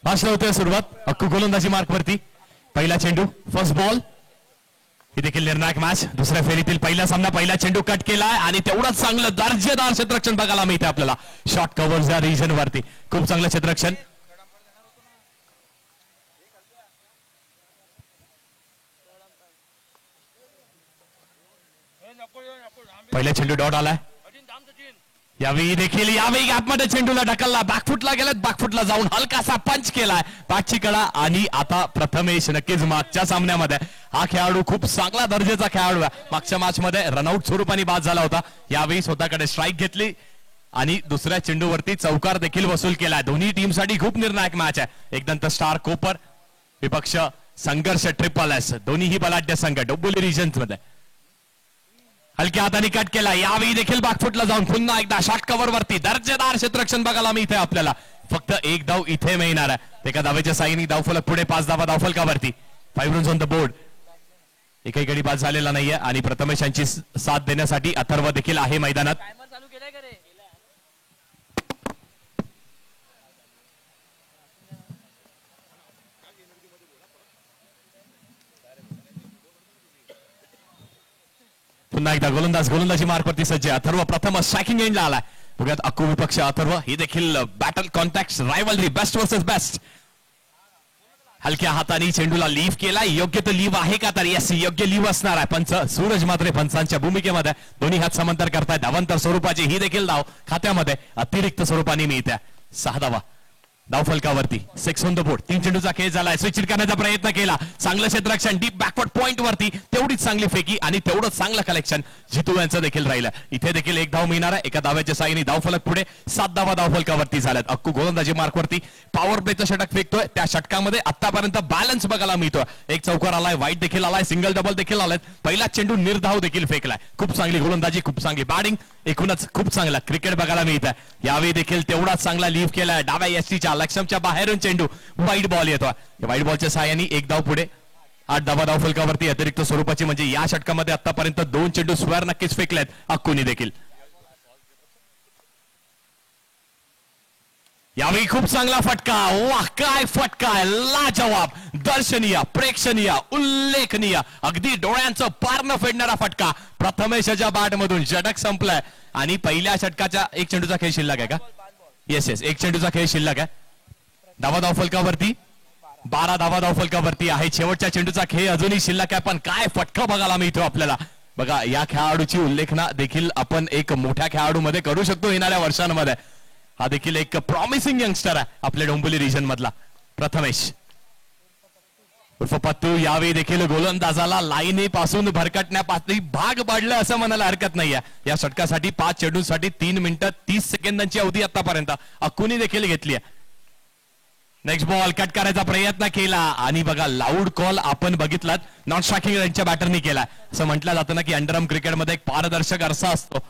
भाषण होते सुरुवात. अक्कू गोलंदाजी मार्क वरती. पहिला चेंडू, फर्स्ट बॉल. ही देखील निर्णायक मॅच. दुसऱ्या फेरीतील पहिला सामना. पहिला चेंडू कट केलाय आणि तेवढंच चांगलं दर्जेदार क्षेत्ररक्षण बघायला मिळते आपल्याला शॉर्ट कव्हर या रिजन वरती. खूप चांगलं क्षेत्ररक्षण. पहिला चेंडू डॉट आलाय. यावेळी देखील गॅपमध्ये चेंडूला ढकलला. बॅकफुटला गेलेत. बॅकफुटला जाऊन हलकासा पंच केलाय. पाठची कडा. आणि आता प्रथमेश नक्कीच मागच्या सामन्यामध्ये हा खेळाडू खूप चांगला दर्जाचा खेळाडू आहे. मागच्या मॅच मध्ये रनआउट स्वरूपाने बाद झाला होता. यावेळी स्वतःकडे स्ट्राईक घेतली आणि दुसऱ्या चेंडूवरती चौकार देखील वसूल केलाय. दोन्ही टीमसाठी खूप निर्णायक मॅच आहे. एकदंत स्टार कोपर विपक्ष संघर्ष ट्रिपल एस. दोन्हीही बलाढ्य संघ डोंबिवली रिजन मध्ये. हलक्या हाताने कट केला. यावेळी देखील बॅकफुटला जाऊन पुन्हा एकदा शॉर्ट कव्हर वरती दर्जेदार क्षेत्ररक्षण बघायला मिळते आपल्याला. फक्त एक धाव इथे मिळणार आहे. एका धावेच्या साईनी धावफलक पुढे 5 धावा धावफलकावरती. 5 रन्स ऑन द बोर्ड. एकही गडी बाद झालेला नाहीये आणि प्रथमेश यांची साथ देण्यासाठी अथर्व देखील आहे मैदानात. पुन्हा एकदा गोलंदाजी मार्कवरती सज्ज. अथर्व प्रथम स्ट्रायकिंग एंडला आलाय. बघूयात अक्कू विपक्ष अथर्व. ही देखील battle contact rivalry best versus best. हलक्या हाताने चेंडूला लीव्ह केला. योग्य तो लीव्ह आहे का? तर यस, योग्य लीव्ह असणार आहे. पंच सूरज मात्रे पंचांच्या भूमिकेमध्ये दोन्ही हात समांतर करतायत. धावांतर स्वरूपाची ही देखील धाव खात्यामध्ये अतिरिक्त स्वरूपाने मिळते. 6 धावा धावफलकावरती. 6 ऑन द बोर्ड. 3 चेंडूचा खेळ झालाय. स्विच करण्याचा प्रयत्न केला. चांगलं क्षेत्ररक्षण. डीप बॅकवर्ड पॉइंट वरती तेवढीच चांगली फेकी आणि तेवढंच चांगलं कलेक्शन जितू यांचं देखील राहिलं. इथे देखील एक धाव मिळणार आहे. एका धाव्याच्या साईने धावफलक पुढे 7 धावा धावफलकावरती झाल्यात. अक्कू गोलंदाजी मार्कवरती पॉवर प्लेचं षटक फेकतोय. त्या षटकामध्ये आतापर्यंत बॅलन्स बघायला मिळतोय. एक चौकार आलाय, वाईट देखील आलाय, सिंगल डबल देखील आलाय. पहिला चेंडू निर्धाव देखील फेकलाय. खूप चांगली गोलंदाजी, खूप चांगली बॅटिंग, एकूणच खूप चांगला क्रिकेट बघायला मिळत आहे. यावेळी देखील तेवढाच चांगला लीव्ह केलाय. डाव्या एसटीच्या लक्ष्मच्या बाहेरून चेंडू वाईट बॉल येतो. वाईट बॉलच्या सहाय्याने एक धाव पुढे. 8 धावा धावफलकावरती अतिरिक्त स्वरूपाची. म्हणजे या षटकामध्ये आतापर्यंत 2 चेंडू स्क्वेअर नक्कीच फेकलेत अक्कूनी देखील. यावेळी खूप चांगला फटका. वाह, काय फटका आहे. लाजवाब, दर्शनीय, प्रेक्षणीय, उल्लेखनीय, अगदी डोळ्यांचं पार न फेडणारा फटका. प्रथमेशच्या बॅट मधून षटक संपलाय आणि पहिल्या षटकाच्या 1 चेंडूचा खेळ शिल्लक आहे का? येस, 1 चेंडूचा खेळ शिल्लक आहे. धावा धावफलकावरती 12 धावा धावफलकावरती आहे. शेवटच्या चेंडूचा खेळ अजूनही शिल्लक आहे. पण काय फटका बघायला मिळतो आपल्याला. बघा, या खेळाडूची उल्लेखना देखील आपण एक मोठ्या खेळाडूमध्ये करू शकतो येणाऱ्या वर्षांमध्ये. हा देखील एक प्रॉमिसिंग यंगस्टर आहे आपल्या डोंबिवली रिजन मधला प्रथमेश उर्फ पत्तू. यावेळी देखील गोलंदाजाला लाईनीपासून भरकटण्यापासून भाग पाडलं असं म्हणायला हरकत नाहीये. या षटकासाठी 5 चेंडूंसाठी 3 मिनिटं 30 सेकंदांची अवधी आतापर्यंत अक्कूनी देखील घेतली आहे. नेक्स्ट बॉल कट करायचा प्रयत्न केला आणि बघा, लाऊड कॉल आपण बघितलात नॉन स्ट्रायकिंग यांच्या बॅटरनी केला. असं म्हटलं जातं ना की अंडरआर्म क्रिकेटमध्ये एक पारदर्शक अर्सा असतो.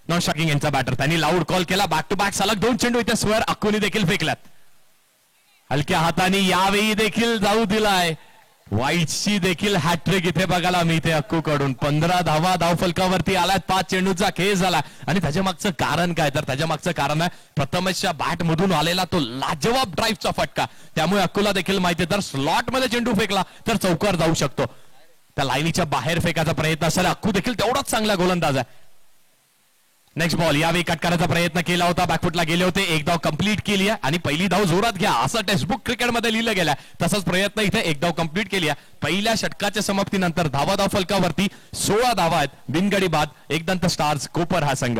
नॉन स्ट्रायकिंग यांचा बॅटर, त्यांनी लाऊड कॉल केला. बॅक टू बॅक सलग 2 चेंडू इथे स्क्वेअर अक्कूनी देखील फेकल्यात. हलक्या हाताने यावेळी देखील जाऊ दिलाय. वाईटची देखील हॅट्रिक इथे बघायला मिळते अक्कू कडून. 15 धावा धावफलकावरती आलाय. 5 चेंडूचा खेळ झाला. आणि त्याच्या मागचं कारण काय? तर त्याच्या मागचं कारण आहे प्रथमेशच्या बॅट मधून आलेला तो लाजवाब ड्राईव्हचा फटका. त्यामुळे अक्कूला देखील माहिती आहे, तर स्लॉट मध्ये चेंडू फेकला तर चौकार जाऊ शकतो. त्या लाईनीच्या बाहेर फेकायचा प्रयत्न असेल. अक्कू देखील तेवढाच चांगला गोलंदाज आहे. नेक्स्ट बॉल यावेळी कट करायचा प्रयत्न केला होता. बॅकफुटला गेले होते. एक धाव कंप्लीट केली आहे आणि पहिली धाव जोरात घ्या असं टेक्स्टबुक क्रिकेटमध्ये लिहिलं गेलं. तसाच प्रयत्न इथे एक धाव कंप्लीट केली आहे. पहिल्या षटकाच्या समाप्तीनंतर धावा धावफलकावरती 16 धावा आहेत. बिनगडी बाद. एकदंत स्टार्स कोपर हा संघ.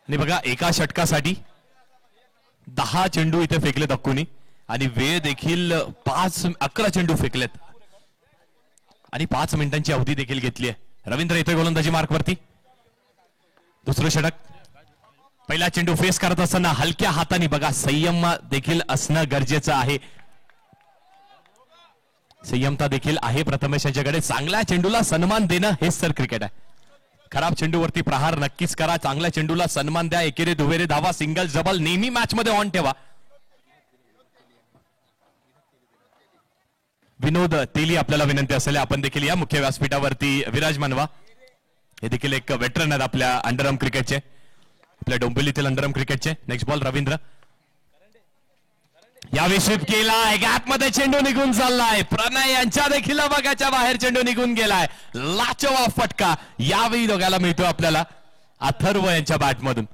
आणि बघा, एका षटकासाठी 10 चेंडू इथे फेकलेत अक्कूनी आणि वेळ देखील 11 चेंडू फेकलेत आणि 5 मिनिटांची अवधी देखील घेतली आहे. रवींद्र इथे गोलंदाजी मार्कवरती. दुसरं षटक. पहिला चेंडू फेस करत असताना हलक्या हाताने बघा, संयम देखील असणं गरजेचं आहे. संयमता देखील आहे प्रथमेश यांच्याकडे. चांगल्या चेंडूला सन्मान देणं हेच तर क्रिकेट आहे. खराब चेंडूवरती प्रहार नक्कीच करा. चांगल्या चेंडूला सन्मान द्या. एकेरी दुहेरी धावा, सिंगल डबल नेहमी मॅच मध्ये ऑन ठेवा. विनोद तेली आपल्याला विनंती असेल आपण देखील या मुख्य व्यासपीठावरती विराजमान व्हा. हे देखील एक वेटरन आहेत आपल्या अंडरआर्म क्रिकेटचे, आपल्या डोंबिवलीतील अंडरआर्म क्रिकेटचे. Next ball Ravindra. यावेळी स्वीप केलाय, गॅप मध्ये चेंडू निघून चाललाय. प्रणय यांच्या देखील बघाच्या बाहेर चेंडू निघून गेलाय. लाजवाब फटका यावेळी दोघाला मिळतो आपल्याला अथर्व यांच्या बॅटमधून.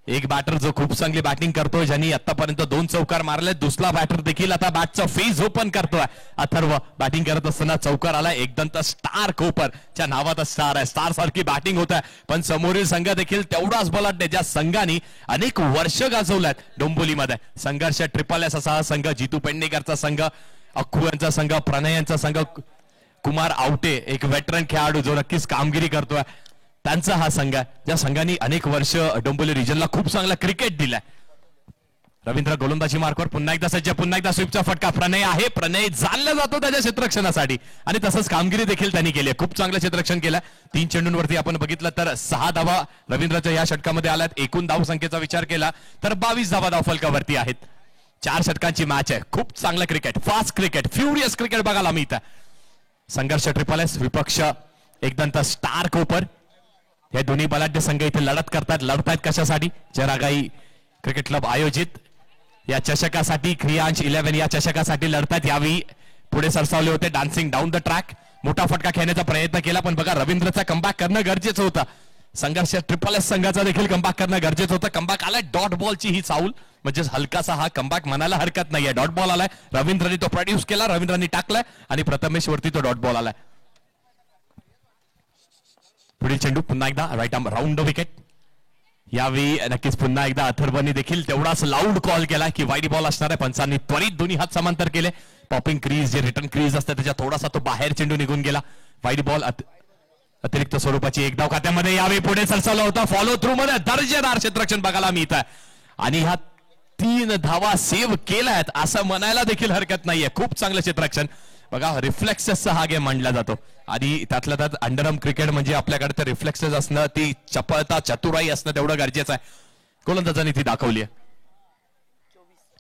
एक बॅटर जो खूप चांगली बॅटिंग करतोय, ज्यांनी आतापर्यंत 2 चौकार मारले. दुसरा बॅटर देखील आता बॅटचा फेज ओपन करतोय. अथर्व बॅटिंग करत असताना चौकार आला. एकदम तर स्टार कोपर च्या नावात स्टार आहे. स्टार सारखी बॅटिंग होत आहे, पण समोरील संघ देखील तेवढाच बलाढ्य, ज्या संघाने अनेक वर्ष गाजवल्यात डोंबिवलीमध्ये. संघर्ष ट्रिपल एस असा हा संघ, जितू पेडणेकरचा संघ, अख्खू यांचा संघ, प्रणय यांचा संघ, कुमार आवटे एक वेटरन खेळाडू जो नक्कीच कामगिरी करतोय, त्यांचा हा संघ आहे. ज्या संघाने अनेक वर्ष डोंबिवली रिजनला खूप चांगला क्रिकेट दिलाय. रवींद्र गोलंदाजी मार्कवर पुन्हा एकदा सज्ज. पुन्हा एकदा स्वीपचा फटका. प्रणय आहे, प्रणय जाणला जातो त्याच्या क्षेत्ररक्षणासाठी आणि तसंच कामगिरी देखील त्यांनी केली आहे. खूप चांगलं क्षेत्ररक्षण केलं. 3 चेंडूंवरती आपण बघितलं तर 6 धावा रवींद्रच्या या षटकामध्ये आल्यात. एकूण धाव संख्येचा विचार केला तर 22 धावा धावफलकावरती आहेत. 4 षटकांची मॅच आहे. खूप चांगलं cricket, fast cricket, furious cricket बघायला मिळतं. संघर्ष ट्रिपल एस, विपक्ष एकदम तर स्टार कोपर. हे दोन्ही बलाढ्य संघ इथे लढत करतात. लढतायत कशासाठी? जरागाई क्रिकेट क्लब आयोजित या चषकासाठी, क्रियांश 11 या चषकासाठी लढतात. यावेळी पुढे सरसावले होते. डान्सिंग डाऊन द ट्रॅक, मोठा फटका खेळण्याचा प्रयत्न केला, पण बघा रवींद्रचा कमबॅक करणं गरजेचं होतं. संघर्ष ट्रिपल एस संघाचा देखील कमबॅक करणं गरजेचं होतं. कमबॅक आलाय, डॉट बॉलची ही चाऊल, म्हणजे हलकासा हा कमबॅक म्हणायला हरकत नाहीये. डॉट बॉल आलाय, रवींद्रनी तो प्रोड्यूस केला, रवींद्रनी टाकलाय आणि प्रथमेश वरती तो डॉट बॉल आलाय. पुढील चेंडू पुन्हा एकदा right arm round the wicket. यावेळी नक्कीच पुन्हा एकदा अथर्वनी देखील तेवढाच लाऊड कॉल केला की वाईड बॉल असणार आहे. पंचांनी त्वरित दोन्ही हात समांतर केले. पॉपिंग क्रीज जे रिटर्न क्रीज असते त्याच्या थोडासा तो बाहेर चेंडू निघून गेला. वाईड बॉल अतिरिक्त स्वरूपाची एक धाव खात्यामध्ये यावेळी पुढे सरसावला होता. फॉलो थ्रू मध्ये दर्जेदार क्षेत्ररक्षण बघायला मिळत आहे आणि ह्या 3 धावा सेव्ह केल्यात असं म्हणायला देखील हरकत नाहीये. खूप चांगलं क्षेत्ररक्षण बघा. रिफ्लेक्सेसचा हा गेम मांडला जातो आणि त्यातल्या त्यात अंडरआर्म क्रिकेट म्हणजे आपल्याकडे ते रिफ्लेक्सेस असणं, ती चपळता चतुराई असणं तेवढं गरजेचं आहे. गोलंदाजांनी ती दाखवली आहे.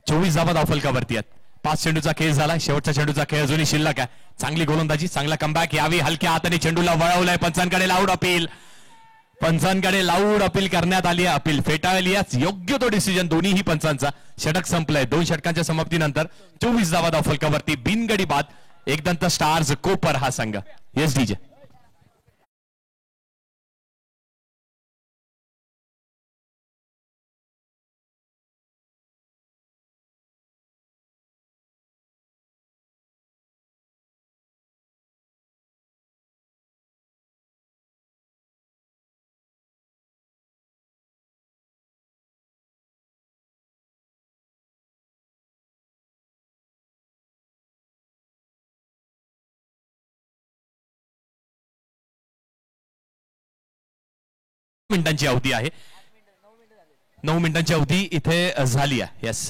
24 धावा धावफलकावरती आहेत. 5 चेंडूचा खेळ झाला. शेवटच्या चेंडूचा खेळ अजूनही शिल्लक आहे. चांगली गोलंदाजी, चांगला कमबॅक. यावी हलक्या हाताने चेंडूला वळवलाय. पंचांकडे लाऊड अपील, पंचांकडे लाऊड अपील करण्यात आली आहे. अपील फेटाळली आहे. योग्य तो डिसिजन दोन्हीही पंचांचा. षटक संपलंय. 2 षटकांच्या समाप्तीनंतर 24 धावा धावफलकावरती बिनगडी बाद. एकदंत स्टार्स कोपर हा संघ. Yes DJ. मिनिटांची अवधी आहे. 9 मिनिटांची अवधी इथे झाली आहे. येस,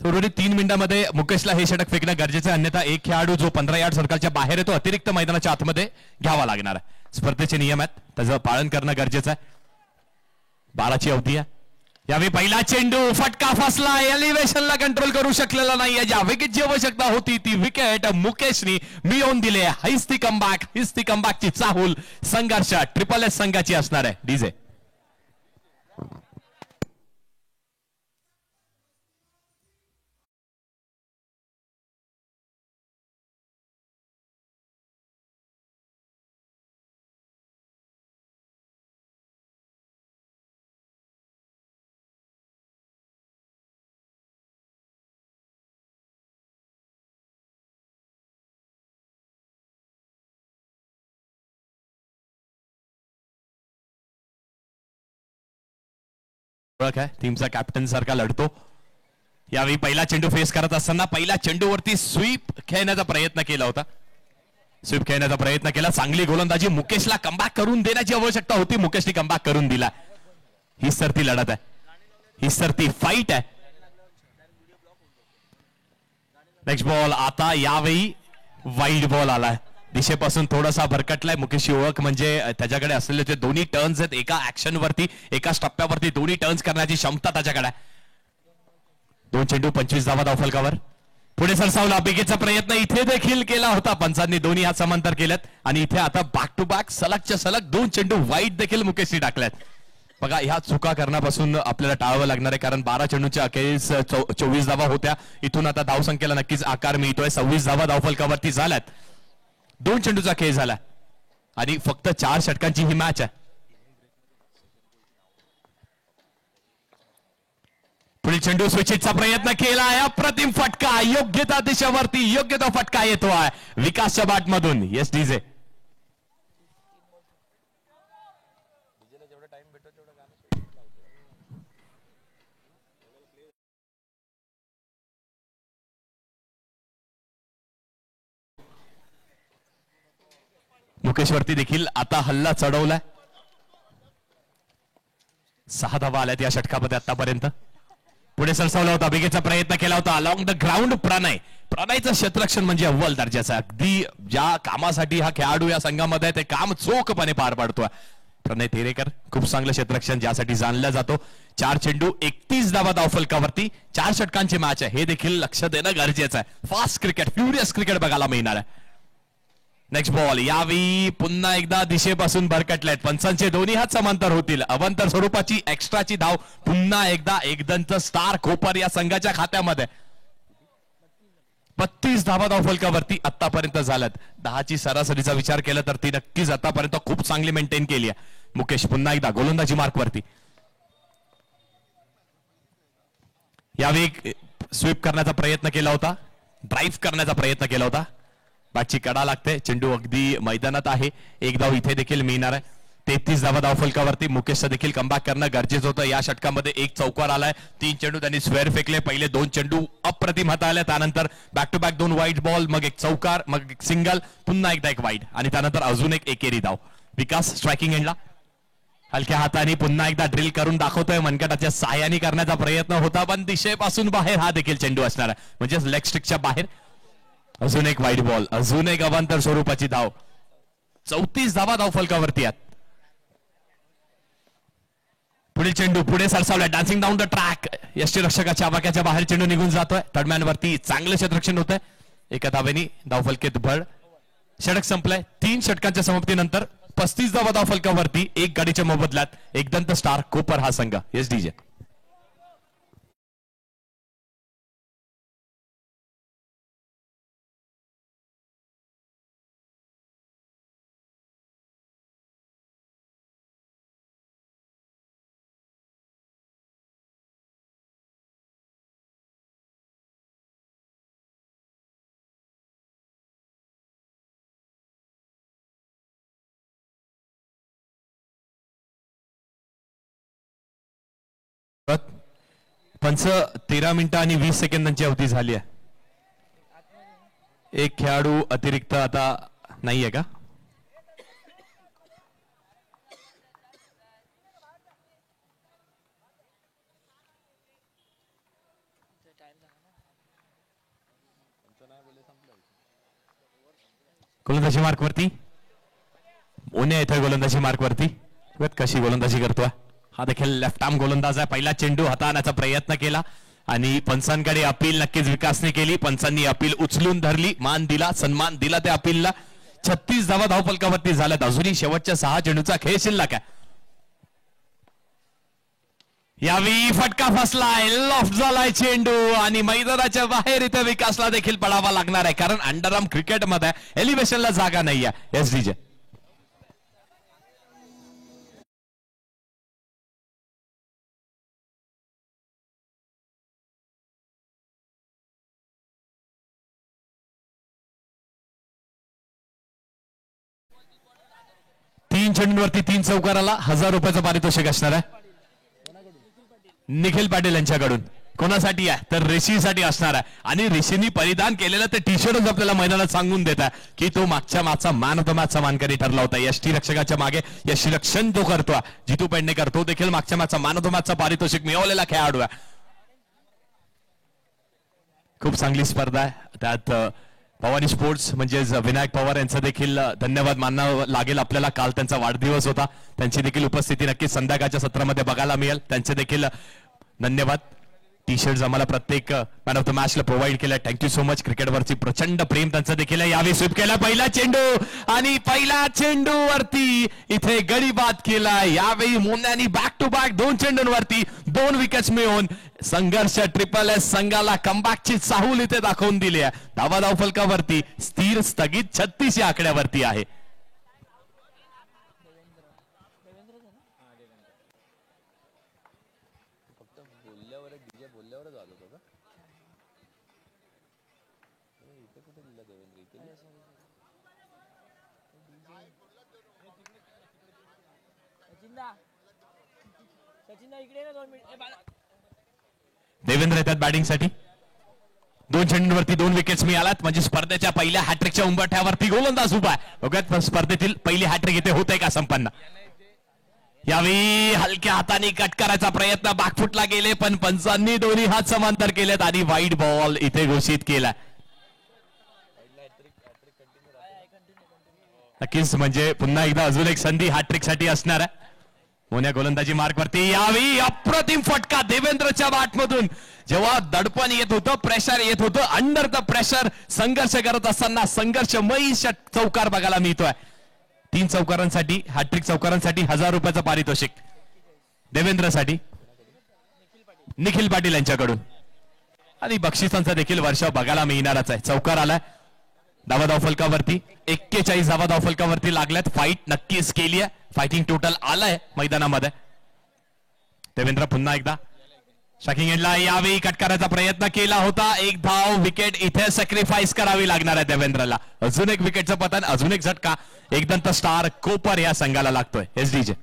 उर्वरित 3 मिनिटांमध्ये मुकेशला हे षटक फेकणं गरजेचं आहे. अन्यथा एक खेळाडू जो 15 यार्ड सर्कलच्या बाहेर येतो अतिरिक्त मैदानाच्या आतमध्ये घ्यावा लागणार आहे. स्पर्धेचे नियम आहेत, त्याचं पालन करणं गरजेचं आहे. 12ची अवधी आहे. यावेळी पहिला चेंडू फटका फसला. एलिव्हेशनला कंट्रोल करू शकलेला नाही. ज्या विकेटची आवश्यकता होती ती विकेट मुकेशनी मिळवून दिले. हाईच ती कमबॅक, हीच ती कमबॅकची चाहूल संघर्ष ट्रिपल एस संघाची असणार आहे. डीजे. टीमचा कॅप्टन सारखा लढतो. यावेळी पहिला चेंडू फेस करत असताना पहिल्या चेंडूवरती स्वीप खेळण्याचा प्रयत्न केला होता. स्वीप खेळण्याचा प्रयत्न केला. चांगली गोलंदाजी. मुकेशला कमबॅक करून देण्याची आवश्यकता होती. मुकेशने कमबॅक करून दिला. हीच तर ती लढत आहे, हीच तर ती फाईट आहे. नेक्स्ट बॉल आता यावेळी वाईड बॉल आलाय. दिशेपासून थोडासा भरकटलाय मुकेशची ओळख म्हणजे त्याच्याकडे असलेले जे दोन्ही टर्न्स आहेत, एका ऍक्शन वरती एका टप्प्यावरती दोन्ही टर्न्स करण्याची क्षमता त्याच्याकडे आहे. 2 चेंडू 25 धावा धावफलकावर. पुढे सरसावला बिगेचा प्रयत्न इथे देखील केला होता, पंचांनी दोन्ही हात समांतर केलेत आणि इथे आता बॅक टू बॅक सलगच्या सलग 2 चेंडू वाईट देखील मुकेशने टाकल्यात. बघा ह्या चुका करण्यापासून आपल्याला टाळावं लागणार आहे, कारण 12 चेंडूच्या अखेरीस 24 धावा होत्या. इथून आता धावसंख्येला नक्कीच आकार मिळतोय. 26 धावा धावफलकावरती झाल्यात. 2 चेंडूचा खेळ झाला आणि फक्त 4 षटकांची ही मॅच आहे. पुढील चेंडू स्विचिटचा प्रयत्न केला आहे. अप्रतिम फटका, योग्य त्या दिशेवरती योग्य तो फटका येतो आहे विकासच्या बॅट मधून. Yes DJ. मुकेशवरती देखील आता हल्ला चढवलाय. 6 धावा आल्यात या षटकामध्ये आतापर्यंत. पुढे सरसावला होता, बिगेचा प्रयत्न केला होता अलॉंग द ग्राउंड. प्रणयचं क्षेत्ररक्षण म्हणजे अव्वल दर्जाचं. अगदी ज्या कामासाठी हा खेळाडू या संघामध्ये ते काम चोखपणे पार पाडतोय प्रणय तेरेकर. खूप चांगलं क्षेत्ररक्षण ज्यासाठी जाणला जातो. 4 चेंडू 31 धावा धावफलकावरती. 4 षटकांची मॅच आहे, हे देखील लक्ष देणं गरजेचं आहे. फास्ट क्रिकेट, फ्युरियस क्रिकेट बघायला मिळणार आहे. Next ball. यावेळी पुन्हा एकदा दिशेपासून भरकटलेत. पंचांचे दोन्ही हात समांतर होतील. अवंतर स्वरूपाची एक्स्ट्राची धाव पुन्हा एकदा एकदंत स्टार कोपर या संघाच्या खात्यामध्ये. 32 धावा धावफलकावरती आतापर्यंत झाल्यात. 10ची सरासरीचा विचार केला तर ती नक्कीच आतापर्यंत खूप चांगली मेंटेन केली आहे. मुकेश पुन्हा एकदा गोलंदाजी मार्कवरती. यावेळी स्वीप करण्याचा प्रयत्न केला होता, ड्राईव्ह करण्याचा प्रयत्न केला होता. बॅटची कडा लागते. चेंडू अगदी मैदानात आहे. एक धाव इथे देखील मिळणार आहे. 33 धावा धावफलकावरती. मुकेशचं देखील कमबॅक करणं गरजेचं होतं. या षटकामध्ये एक चौकार आलाय. 3 चेंडू त्यांनी स्क्वेअर फेकले. पहिले 2 चेंडू अप्रतिम हाताळले, त्यानंतर बॅक टू बॅक 2 वाईट बॉल, मग एक चौकार, मग एक सिंगल, पुन्हा एकदा एक वाईट आणि त्यानंतर अजून एक एकेरी धाव. विकास स्ट्रायकिंग एंडला हलक्या हाताने पुन्हा एकदा ड्रिल करून दाखवतोय. मनगटाच्या सहाय्याने करण्याचा प्रयत्न होता, पण दिशेपासून बाहेर हा देखील चेंडू असणार आहे, म्हणजे लेग स्टिकच्या बाहेर. अजून एक वाईट बॉल, अजून एक अवांतर स्वरूपाची धाव. 34 धावा धावफलकावरती आहेत. पुढील चेंडू पुढे सरसावलाय. Dancing down the track. यष्टीरक्षकाच्या आवाक्याच्या बाहेर चेंडू निघून जातोय. थर्डमॅन वरती चांगलं क्षेत्ररक्षण होतंय. एका धावेनी धावफलकेत भर. षटक संपलंय. 3 षटकांच्या समाप्तीनंतर 35 धावा धावफलकावरती 1 गाडीच्या मोबदल्यात एकदंत स्टार कोपर हा संघ. Yes DJ. पंच 13 मिनिटं आणि 20 सेकंदांची अवधी झाली आहे. एक खेळाडू अतिरिक्त आता नाहीये का? गोलंदाजी मार्कवरती ओने येतोय. गोलंदाजी मार्कवरती कशी गोलंदाजी करतोय. हा देखील लेफ्ट आर्म गोलंदाज आहे. पहिला चेंडू हाताळण्याचा प्रयत्न केला आणि पंचांकडे अपील नक्कीच विकासने केली. पंचांनी अपील उचलून धरली, मान दिला, सन्मान दिला त्या अपीलला. 36 धावा धावफलकावरती झाल्यात. अजूनही शेवटच्या 6 चेंडूचा खेळ शिल्लक आहे. यावेळी फटका फसलाय, लॉफ्ट झालाय चेंडू आणि मैदानाच्या बाहेर इथे विकासला देखील पडावा लागणार आहे, कारण अंडरआर्म क्रिकेटमध्ये एलिव्हेशनला जागा नाहीये. S DJ. तीन चेंडूंवरती 3 चौकाराला 1000 रुपयाचं पारितोषिक असणार आहे. निखिल पाटील यांच्याकडून. कोणासाठी आहे तर ऋषीसाठी असणार आहे आणि ऋषींनी परिधान केलेलं ते टी शर्टच आपल्याला मैदानात सांगून देत आहे की तो मागच्या मॅचचा मॅन ऑफ द मॅचचा मानकरी ठरला होता. यष्टीरक्षकाच्या मागे यष्टीरक्षण जो करतो जितू पेडणेकर तो देखील मागच्या मॅचचा मॅन ऑफ द मॅचचा पारितोषिक मिळवलेला खेळाडू आहे. खूप चांगली स्पर्धा आहे. त्यात भवानी स्पोर्ट्स म्हणजेच विनायक पवार यांचा देखील धन्यवाद मानावं लागेल आपल्याला. काल त्यांचा वाढदिवस होता. त्यांची देखील उपस्थिती नक्कीच संध्याकाळच्या सत्रामध्ये बघायला मिळेल. त्यांचे देखील धन्यवाद. टी शर्ट आम्हाला प्रत्येक मॅन ऑफ द मॅचला प्रोव्हाइड केलं. Thank you so much. क्रिकेटवरची प्रचंड प्रेम त्यांचं देखील यावेळी स्वीप केला. पहिला चेंडू आणि पहिल्या चेंडूवरती इथे गडी बाद केला. यावेळी मोन्यानी बॅक टू बॅक 2 चेंडूंवरती 2 विकेट्स मिळवून संघर्ष ट्रिपल एस संघाला कमबॅकची चाहूल इथे दाखवून दिली आहे. धाव फलकावरती स्थिर स्थगित 36 या आकड्यावरती आहे. देवेंद्र येतात बॅटिंगसाठी. 2 चेंडूंवरती 2 विकेट्स मिळाल्यात. म्हणजे स्पर्धेच्या पहिल्या हॅट्रिकच्या उंबरठ्यावरती गोलंदाज उभा आहे. बघत स्पर्धेतील पहिली हॅट्रिक इथे होते का संपन्न. यावेळी हलक्या हाताने कट करायचा प्रयत्न बॅकफुटला गेले पण पंचांनी दोन्ही हात समांतर केलेत आणि वाईड बॉल इथे घोषित केला. नक्कीच म्हणजे पुन्हा एकदा अजून एक संधी हॅट्रिक साठी असणार आहे. मोन्या गोलंदाजी मार्कवरती. यावेळी अप्रतिम फटका देवेंद्रच्या बॅटमधून. जेव्हा दडपण येत होतं, प्रेशर येत होतं, अंडर द प्रेशर संघर्ष करत असताना संघर्षमयी चौकार बघायला मिळतोय. 3 चौकारांसाठी हॅट्रिक चौकारांसाठी 1000 रुपयाचं पारितोषिक देवेंद्रसाठी निखिल पाटील यांच्याकडून. आणि बक्षिसांचा देखील वर्षाव बघायला मिळणारच आहे. चौकार आलाय. धाव फलकावरती 41 धाव फलकावरती लागल्यात. फाईट नक्कीच केली आहे. फायटिंग टोटल आलाय मैदानामध्ये. देवेंद्र पुन्हा एकदा स्ट्रायकिंग एंडला. यावेळी कट करायचा प्रयत्न केला होता. 1 धाव विकेट इथे सॅक्रिफाईस करावी लागणार आहे देवेंद्रला. अजून एक विकेटचं पतन, अजून एक झटका. एकदंत स्टार कोपर या संघाला लागतोय. एसडीजे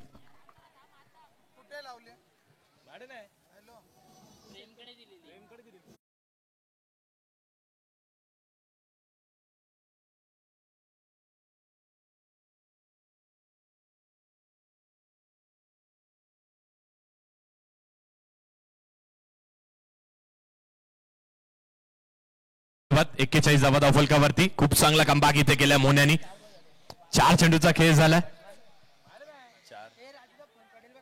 सोबत 41 धावा फलकावरती. खूप चांगला कमबॅक इथे केलाय मोन्यानी. 4 चेंडूचा खेळ झालाय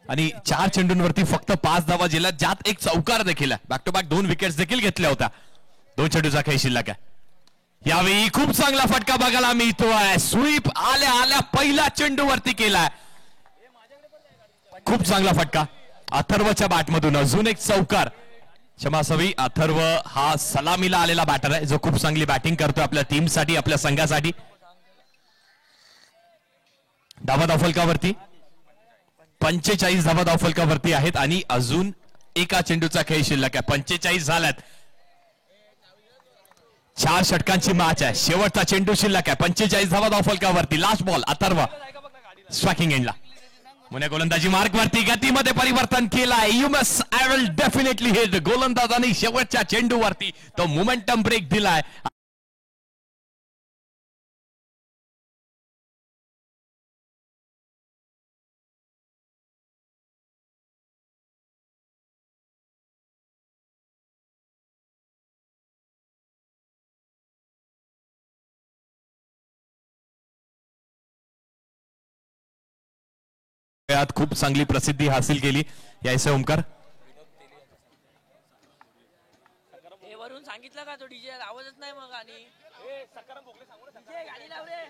आणि 4 चेंडूंवरती फक्त 5 धावा जिल्ह्यात, ज्यात एक चौकार देखील आहे. बॅक टू बॅक 2 विकेट्स देखील घेतल्या होत्या. 2 चेंडूचा खेळ शिल्लक आहे. यावेळी खूप चांगला फटका बघायला मिळतोय. स्वीप आल्या आल्या पहिल्या चेंडूवरती केलाय. खूप चांगला फटका अथर्वच्या बॅटमधून. अजून एक चौकार. क्षमा असावी, अथर्व हा सलामीला आलेला बॅटर आहे जो खूप चांगली बॅटिंग करतोय आपल्या टीमसाठी, आपल्या संघासाठी. धावा फलकावरती 45 धावा फलकावरती आहेत आणि अजून एका चेंडूचा खेळ शिल्लक आहे. 45 झाल्यात. 4 षटकांची मॅच आहे. शेवटचा चेंडू शिल्लक आहे. 45 धावा फलकावरती. लास्ट बॉल अथर्व स्ट्रायकिंग एंडला. मुने गोलंदाजी मार्कवरती गतीमध्ये परिवर्तन केलाय. You must I will definitely hit. गोलंदाजांनी शेवटच्या चेंडूवरती तो मोमेंटम ब्रेक दिलाय. खूप चांगली प्रसिद्धी हासिल केली यायचे ओमकार. वरून सांगितलं का तो डीजे आवाजच नाही मग. आणि गाडी लाव रे.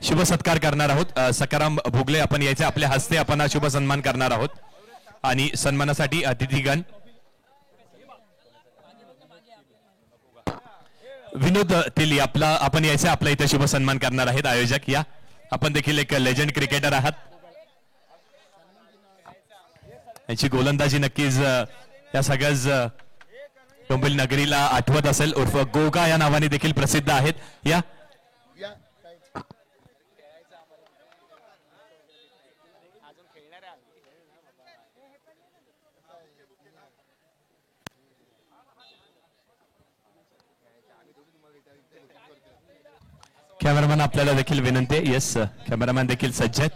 शुभ सत्कार करणार आहोत. सकाराम भोगले आपण यायचे आपल्या हस्ते आपण शुभ सन्मान करणार आहोत आणि सन्मानासाठी अतिथीगण विनोद तेली आपला आपण यायचे आपल्या इथे शुभ सन्मान करणार आहेत आयोजक. या आपण देखील एक लेजंड क्रिकेटर आहात. यांची गोलंदाजी नक्कीच या सगळ्याच डोंबिवली नगरीला आठवत असेल. उर्फ गोगा या नावाने देखील प्रसिद्ध आहेत. या कॅमेरामॅन आपल्याला देखील विनंती आहे. येस कॅमेरामॅन देखील सज्ज आहेत.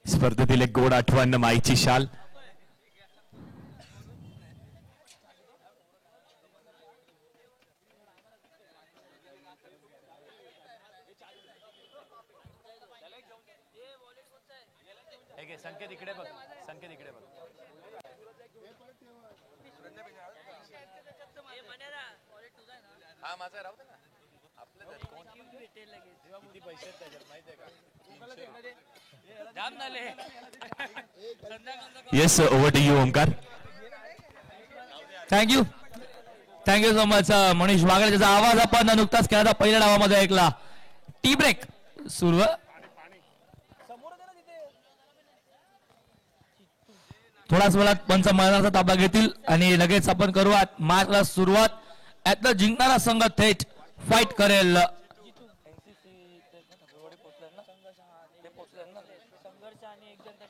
स्पर्धेतील एक गोड आठवण माईची शाल. संकेत इकडे बघ, संकेत इकडे बघ. हा माझा राहू दे ना. आपलं किती पैसे आहेत त्याच्यात माहिती आहे का? Yes, over to you Omkar. Thank you so much Manish Wagle. त्याचा आवाज आपण नुकताच खेळाचा पहिल्या डावामध्ये ऐकला. टी ब्रेक सुरू. थोड्याच वेळात पंच मैदानाचा ताबा घेतील आणि लगेच आपण करूयात मॅचला सुरुवात. यातला जिंकणारा संघ थेट फाईट करेल.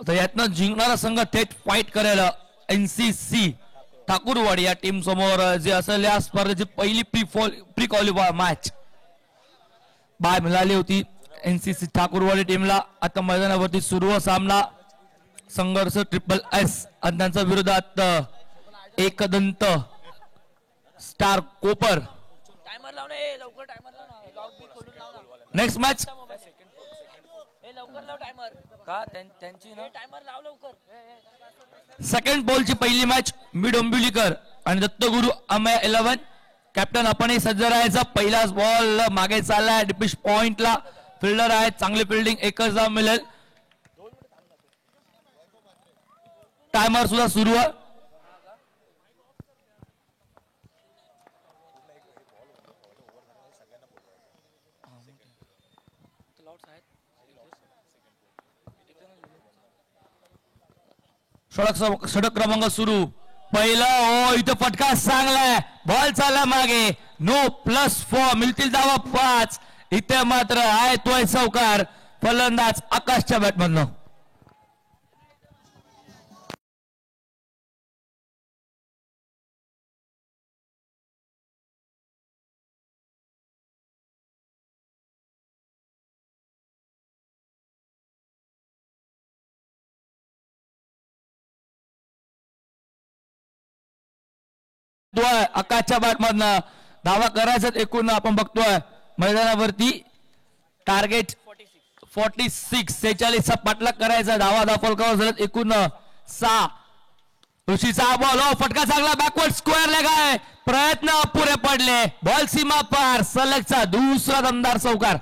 यातनं जिंकणारा संघ थेट फाईट करेल NCC ठाकूरवाडी या टीम समोर, जे असेल या स्पर्धेची पहिली प्री क्वालिफायर मॅच बाय मिळाली होती NCC ठाकूरवाडी टीमला. आता मैदानावरती सुरू सामना संघर्ष SSS आणि त्यांच्या विरोधात एकदंत स्टार कोपर. टायमर लाव ना, लवकर टायमर लाव ना, लॉक बी खोलून लाव ना. नेक्स्ट मॅच लवकर लाव टायमर. का त्यांची ना टायमर लाव लवकर. सेकंड बॉलची पहिली मॅच मी डोंबिवलीकर आणि दत्तगुरु अमय 11. कॅप्टन आपणही सज्ज राहायचा. पहिलाच बॉल मागे चाललाय डिपिश पॉइंटला. फिल्डर आहे, चांगली फिल्डिंग, एकच धाव मिळेल. टायमर सुद्धा सुरू आहे. षटक क्रमांक सुरू. पहिला ओ इथं फटका चांगलाय. बॉल चालला मागे. नो +4 मिळतील धावा 5. इथे मात्र आहे तोय चौकार. फलंदाज आकाशच्या बॅटमधनं. आकाशच्या बॅटमधनं धावा करायचा एकूण आपण बघतोय मैदानावरती. टार्गेट 46 चा पाठलाग करायचा. धावा फलकावर झाल्यात एकूण 6. ऋषीचा बॉल फटका चांगला बॅकवर्ड स्क्वेअर लेग आहे. प्रयत्न अपुरे पडले. बॉल सीमा पार. सलगचा दुसरा दमदार चौकार.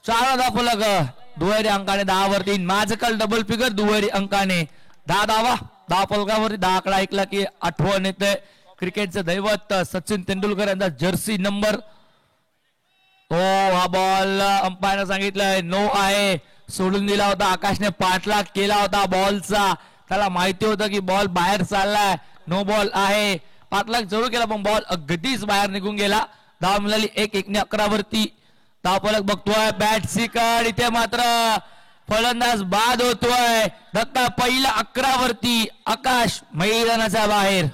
चार फलक दुहेरी अंकाने 10 वरती. मॅजिकल डबल फिगर दुहेरी अंकाने 10 धावा. 10 फलकावरती 10 आकडा ऐकला की आठवण येते क्रिकेटचे दैवत सचिन तेंडुलकर यांचा जर्सी नंबर. हा बॉल अंपायरने सांगितलंय नो आहे. सोडून दिला होता. आकाशने पाठलाग केला होता बॉलचा. त्याला माहिती होतं की बॉल बाहेर चाललाय. नो बॉल आहे. पाठलाग जरूर केला पण बॉल अगदीच बाहेर निघून गेला. धाव मिळाली 1 11 वरती. धावफलक बघतोय बॅट सिकड. इथे मात्र फलंदाज बाद होतोय. दत्ता पहिला 11 वरती. आकाश मैदानाच्या बाहेर.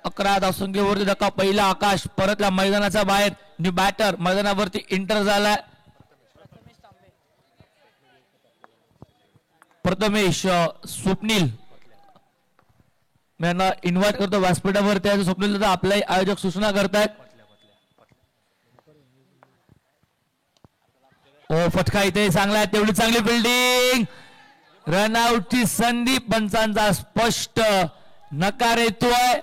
अकरा धावसंख्येवरती धक्का. पहिला आकाश परतला मैदानाच्या बाहेर. न्यू बॅटर मैदानावरती एंटर झालाय. प्रथमेश स्वप्नील मी यांना इन्व्हाइट करतो व्यासपीठावरती. स्वप्नील दादा आपले आयोजक सूचना करतायत. फटका इथे चांगला आहे. तेवढी चांगली फिल्डिंग. रनआउटची संधी. पंचांचा स्पष्ट नकार येतोय.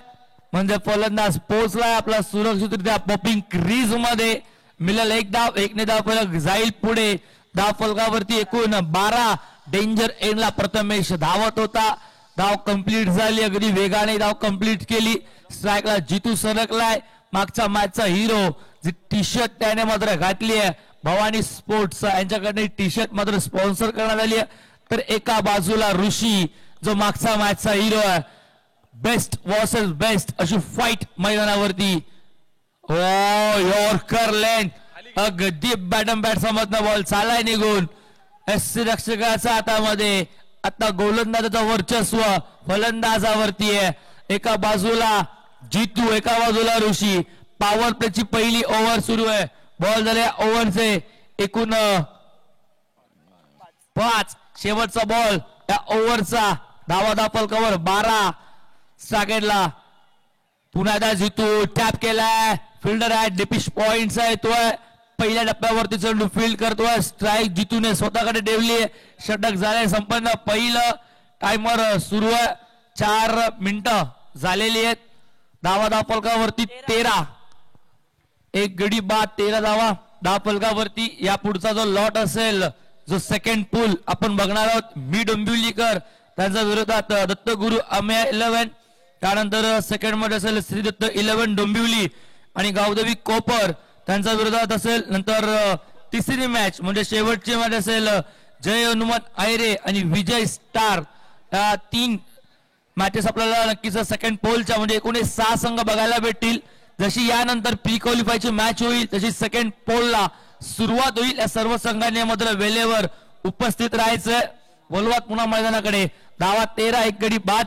म्हणजे फलंदाज पोहोचलाय आपला सुरक्षितरित्या पॉपिंग क्रीज मध्ये. मिळेल 1 धाव. 1 धाव फलक जाईल पुढे. धाव फलकावरती एकूण 12 डेंजर एंडला प्रथमेश धावत होता. धाव कंप्लीट झाली, अगदी वेगाने धाव कंप्लीट केली. स्ट्राईकला जितू सरकलाय, मागचा मॅचचा हिरो. जी टी शर्ट त्याने मात्र घातली आहे भवानी स्पोर्ट्स यांच्याकडे टी शर्ट मात्र स्पॉन्सर करण्यात आली आहे. तर एका बाजूला ऋषी जो मागचा मॅचचा हिरो आहे. बेस्ट वर्सेस बेस्ट अशी फाईट मैदानावरती. यॉर्कर लेन अगदी बॅटम बॅट समजणं बॉल चालाय निघून एससी रक्षकाच्या हातामध्ये. आता गोलंदाजाचं वर्चस्व फलंदाजावरती आहे. एका बाजूला जितू, एका बाजूला ऋषी. पॉवर प्लेची पहिली ओव्हर सुरू आहे. बॉल झाले ओव्हरचे एकूण 5. शेवटचा बॉल या ओव्हरचा. धावा फलकावर 12. स्ट्राकेटला पुन्हा एकदा जितू टॅप केलाय. फिल्डर आहे, डिपिश पॉइंट आहे तो पहिल्या टप्प्यावरती चेंडू फील्ड करतोय. स्ट्राईक जितूने स्वतःकडे ठेवली. षटक झाले संपन्न. पहिलं टायमर सुरू आहे. 4 मिनिटं झालेली आहेत. धावा फलकावरती 13. एक गडी बाद 13 धावा फलकावरती. या पुढचा जो लॉट असेल, जो सेकंड पूल आपण बघणार आहोत, मी डोंबिवलीकर त्यांच्या विरोधात दत्तगुरु अमेय 11. त्यानंतर सेकंड मध्ये असेल श्री दत्त 11 डोंबिवली आणि गावदेवी कोपर त्यांच्या विरोधात असेल. नंतर तिसरी मॅच म्हणजे शेवटची मॅच असेल जय हनुमान आयरे आणि विजय स्टार. या 3 मॅचेस आपल्याला नक्कीच सेकंड पोलच्या म्हणजे एकूण 6 संघ बघायला भेटतील. जशी यानंतर प्री क्वालिफायची मॅच होईल तशी सेकंड पोलला सुरुवात होईल. या सर्व संघांनी मात्र वेळेवर उपस्थित राहायचंय. वलवात पुन्हा मैदानाकडे. धावा 13. एक गडी बाद.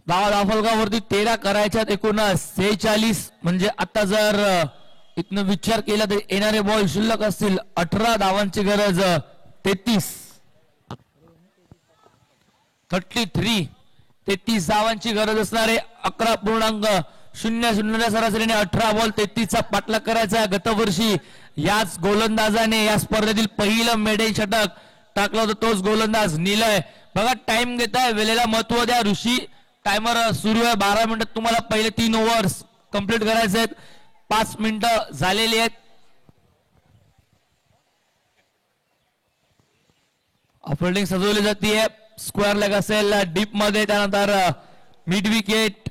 धावा फलकावरती 13 करायच्यात एकूण 46. म्हणजे आता जर इथनं विचार केला तर येणारे बॉल शिल्लक असतील 18 धावांची गरज. 33 धावांची गरज असणारे 11.00 सरासरीने 18 बॉल 33 चा पाठलाग करायचा. गतवर्षी याच गोलंदाजाने या स्पर्धेतील पहिलं मेडन षटक टाकलं होतं. तोच गोलंदाज निलय. बघा टाइम घेताय, वेळेला महत्व द्या. ऋषी टायमर सुरू आहे. 12 मिनिटात तुम्हाला पहिले 3 ओव्हर्स कंप्लीट करायचे आहेत. 5 मिनिटं झालेली आहेत. फिल्डिंग सजवली जाते. स्क्वेअर लेग असेल डीप मध्ये. त्यानंतर mid wicket,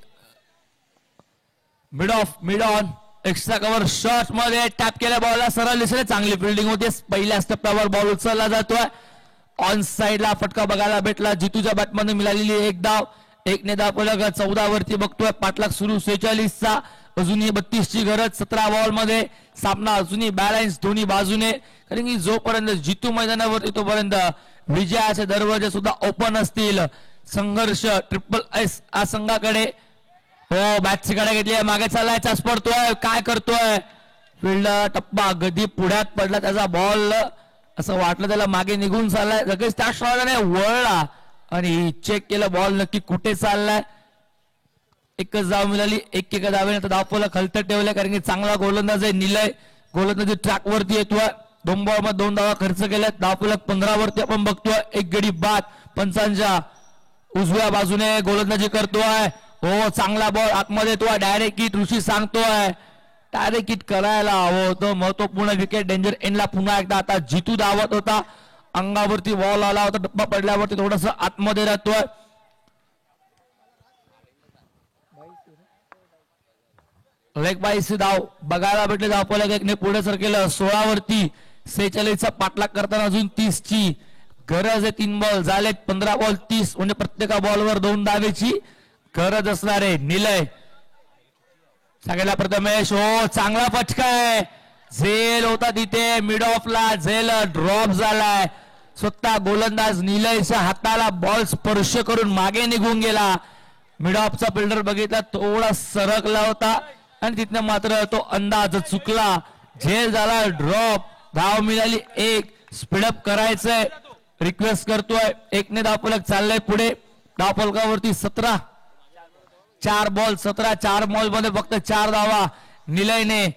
mid on, extra cover shot मध्ये टॅप केल्या बॉलला सरळ दिसले. चांगली फिल्डिंग होते. पहिल्या टप्प्यावर बॉल उचलला जातोय. ऑन साइडला फटका बघायला भेटला. जितूच्या बॅटमध्ये मिळालेली 1 धाव. 1 ने धाव फलक 14 वरती बघतोय. पाठलाग सुरू 46चा. अजूनही 32 ची गरज. 17 बॉल मध्ये सामना अजूनही बॅलन्स दोन्ही बाजूने. कारण की जोपर्यंत जितू मैदानावरती तोपर्यंत विजयाचे दरवाजे सुद्धा ओपन असतील. संघर्ष ट्रिपल एस या संघाकडे. हो, बॅटची कडे घेतली. मागे चाललाय. चाच पडतोय. काय करतोय फील्ड टप्पा गदी पुढ्यात पडला. त्याचा बॉल असं वाटलं त्याला मागे निघून चाललाय. लगेच त्या शॉटने वळला आणि चेक केलं बॉल नक्की कुठे चाललाय. एकच धाव मिळाली. एक धावेने धावफलक खलत ठेवलाय. कारण की चांगला गोलंदाज आहे निलय. गोलंदाजी ट्रॅक वरती येतोय. 2 बॉल मध्ये 2 धावा खर्च केल्यात. धावफलक 15 वरती आपण बघतोय. एक गडी बाद. पंचांच्या उजव्या बाजूने गोलंदाजी करतोय. हो, चांगला बॉल आतमध्ये येतोय. Direct hit. ऋषी सांगतोय डायरेक्ट हिट करायला हवं होतं. महत्वपूर्ण विकेट. डेंजर एंडला पुन्हा एकदा आता जितू धावत होता. अंगावरती बॉल आला होता. टप्पा पडल्यावरती थोडस आतमध्ये राहतोय. लेग बाईस धाव बघायला भेटले. धावफलक 1 ने पुढे सरकेलं. 16 वरती. 46चा पाठलाग करताना अजून 30 ची गरज आहे. 3 बॉल झालेत. 15 बॉल 30 म्हणजे प्रत्येका बॉलवर 2 धावेची गरज असणार आहे. निलय सगळ्याला प्रथमेश. हो, चांगला फटका आहे. झेल होता तिथे मिड ऑफला. झेल ड्रॉप झालाय. स्वतः गोलंदाज निलयच्या हाताला बॉल स्पर्श करून मागे निघून गेला. मिड ऑफचा फिल्डर बघितला, थोडा सरकला होता आणि तिथनं मात्र तो अंदाज चुकला. झेल झाला. ड्रॉप. धाव मिळाली 1. स्पीडअप करायचंय. रिक्वेस्ट करतोय. 1 ने धावफलक चाललंय पुढे. धावफलकावरती 17. 4 बॉल 17. 4 बॉल मध्ये फक्त 4 धावा निलयने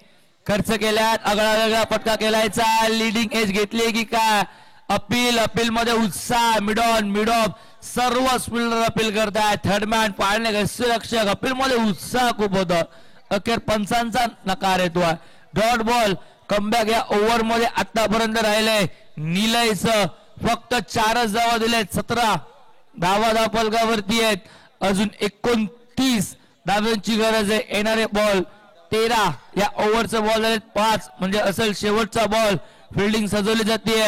खर्च केल्यात. आगळा वेगळा फटका केलायचा. लिडिंग एज घेतली की काय? अपील मध्ये उत्साह. मिड ऑन मिड ऑफ सर्व फिल्डर अपील करतायत. थर्डमॅन पाळणे रक्षक अपील मध्ये उत्साह खूप होता. अखेर पंचांचा नकार येतोय. डॉट बॉल कमबॅक या ओव्हर मध्ये आतापर्यंत राहिले. निलयचं फक्त 4च धावा दिलेत. 17 धावा धावफलकावरती आहेत. अजून 29 धावांची गरज आहे. येणारे बॉल 13 या ओव्हरचा बॉल झाले 5 म्हणजे असेल शेवटचा बॉल. फिल्डिंग सजवली जाते.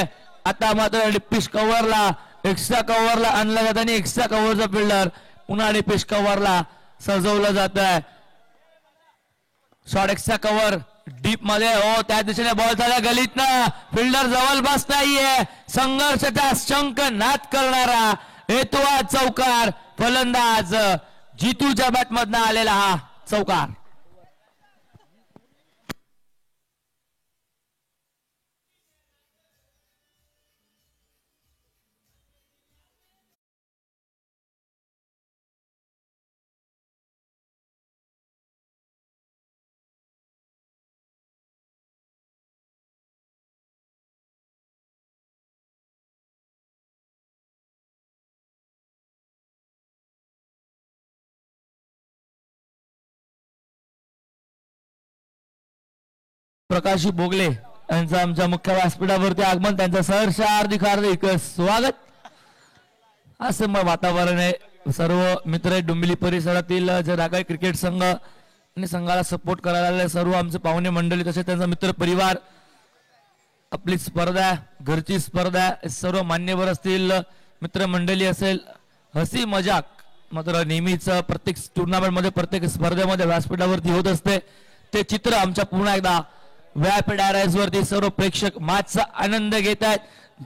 आता मात्र डिपिश कव्हरला एक्स्ट्रा कव्हरला आणला जात आणि एक्स्ट्रा कव्हरचा फिल्डर पुन्हा डिपिश कव्हरला सजवलं जात आहे. शॉर्ट एक्स्ट्रा कव्हर डीप मध्ये हो त्या दिशेने बॉल झाला गलीतनं. फिल्डर जवळपास नाहीये. संघर्षाचा शंख नाद करणारा हेतू चौकार. फलंदाज जितूच्या बॅटमधनं आलेला हा चौकार. प्रकाशी बोगले यांचं आमच्या मुख्य व्यासपीठावरती आगमन. त्यांचं सहर्ष हार्दिक हार्दिक स्वागत. असं मग वातावरण आहे. सर्व मित्र डुंबिली परिसरातील जे रागाई क्रिकेट संघ आणि संघाला सपोर्ट करायला आलेले सर्व आमचे पाहुणे मंडळी तसेच त्यांचा मित्र परिवार. आपली स्पर्धा घरची स्पर्धा सर्व मान्यवर असतील मित्रमंडळी असेल. हसी मजाक मात्र नेहमीच प्रत्येक टुर्नामेंट मध्ये प्रत्येक स्पर्धेमध्ये व्यासपीठावरती होत असते. ते चित्र आमच्या पुन्हा एकदा व्यासपीठ वरती सर्व प्रेक्षक मॅचचा आनंद घेत आहेत.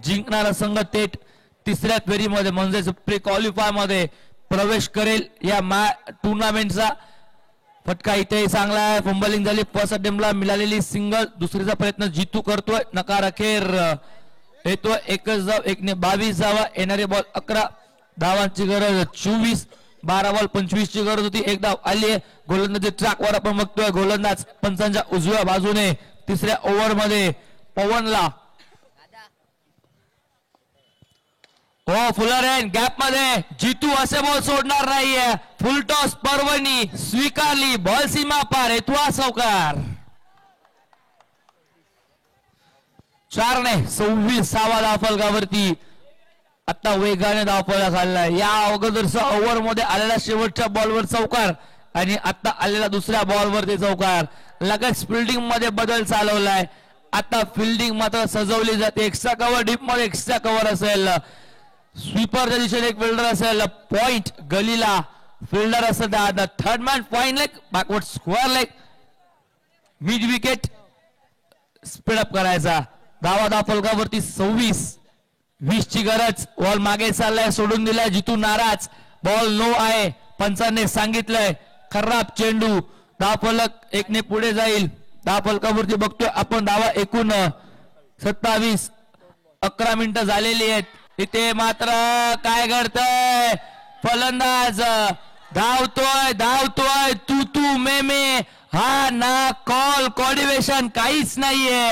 जिंकणारा संघ थेट तिसऱ्या फेरीमध्ये म्हणजेच प्री क्वालिफाय मध्ये प्रवेश करेल. या टुर्नामेंटचा फटका इथे चांगला आहे. फंबलिंग झाली. फर्स्ट अटेम्प्टला मिळालेली सिंगल. दुसरीचा प्रयत्न जितू करतोय. नकार अखेर येतोय. एकच धाव. 1ने 22 धावा. येणारे बॉल 11 धावांची गरज 24. 12 बॉल 25 ची गरज होती. एक धाव आली आहे. गोलंदाजी ट्रॅकवर आपण बघतोय. गोलंदाज पंचांच्या उजव्या बाजूने तिसऱ्या ओव्हर मध्ये पवनला हो फुलर गॅप मध्ये जितू असे बॉल सोडणार नाहीये. फुल टॉस पर्वणी स्वीकारली. बॉल सीमा पार. हेतुआ चौकार. 4ने 26 धावफलकावरती आता वेगाने धावफलक झालाय. या अगोदरच्या ओव्हर मध्ये आलेला शेवटच्या बॉलवर चौकार आणि आता आलेला दुसऱ्या बॉलवरती चौकार. लगेच फिल्डिंग मध्ये बदल चालवलाय. आता फिल्डिंग मात्र सजवली जाते. एक्स्ट्रा कव्हर डीप मध्ये एक्स्ट्रा कव्हर असेल. स्वीपरच्या दिशेने एक फिल्डर असेल. पॉइंट गलीला फिल्डर असेल. Third man point leg backward square leg mid wicket speed up करायचा. धावफलकावरती 26 ची गरज. बॉल मागे चाललाय. सोडून दिलाय. जितू नाराज. बॉल नो आहे. पंचांनी सांगितलंय. खराब चेंडू. धावफलक 1ने पुढे जाईल. धावफलकावरती बघतोय आपण धावा एकूण 27. 11 मिनिटं झालेली आहेत. इथे मात्र काय घडतंय. फलंदाज धावतोय तू मे हा ना कॉल कॉर्डिनेशन काहीच नाहीये.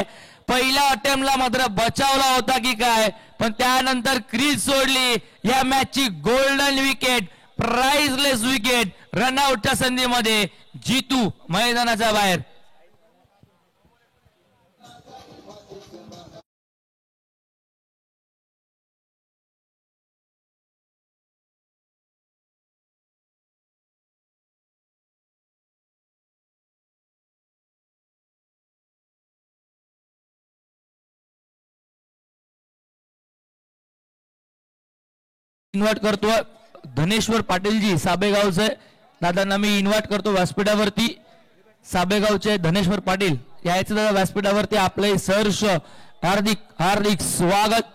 पहिल्या अटेम्प्टला मात्र बचावला होता की काय पण त्यानंतर क्रीज सोडली. या मॅचची गोल्डन विकेट प्राइजलेस विकेट. रनआउटच्या संधीमध्ये जितू मैदानाच्या बाहेर. इन्व्हाइट करतो धनेश्वर पाटीलजी साबेगावचे. दादांना मी इन्व्हाइट करतो व्यासपीठावरती. साबेगावचे धनेश्वर पाटील यायचं दादा व्यासपीठावरती. आपले सहर्ष हार्दिक हार्दिक स्वागत.